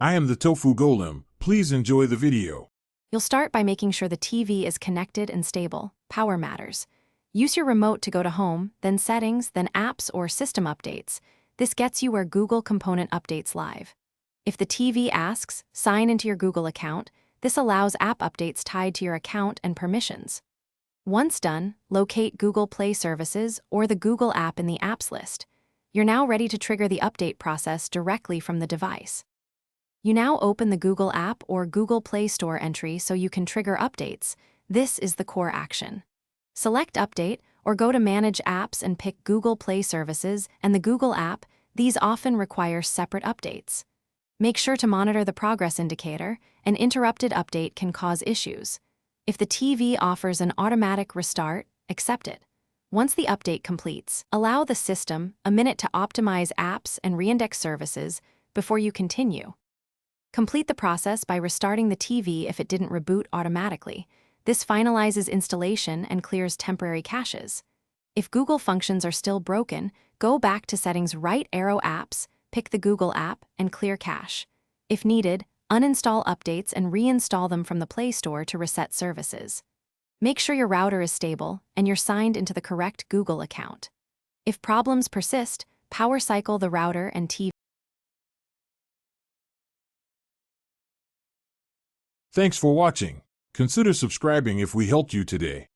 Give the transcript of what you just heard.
I am the Tofu Golem. Please enjoy the video. You'll start by making sure the TV is connected and stable. Power matters. Use your remote to go to Home, then Settings, then Apps or System Updates. This gets you where Google Component updates live. If the TV asks, sign into your Google account. This allows app updates tied to your account and permissions. Once done, locate Google Play Services or the Google app in the Apps list. You're now ready to trigger the update process directly from the device. You now open the Google app or Google Play Store entry so you can trigger updates. This is the core action. Select Update or go to Manage Apps and pick Google Play Services and the Google app. These often require separate updates. Make sure to monitor the progress indicator. An interrupted update can cause issues. If the TV offers an automatic restart, accept it. Once the update completes, allow the system a minute to optimize apps and reindex services before you continue. Complete the process by restarting the TV if it didn't reboot automatically. This finalizes installation and clears temporary caches. If Google functions are still broken, go back to Settings, right arrow Apps, pick the Google app, and clear cache. If needed, uninstall updates and reinstall them from the Play Store to reset services. Make sure your router is stable and you're signed into the correct Google account. If problems persist, power cycle the router and TV. Thanks for watching. Consider subscribing if we helped you today.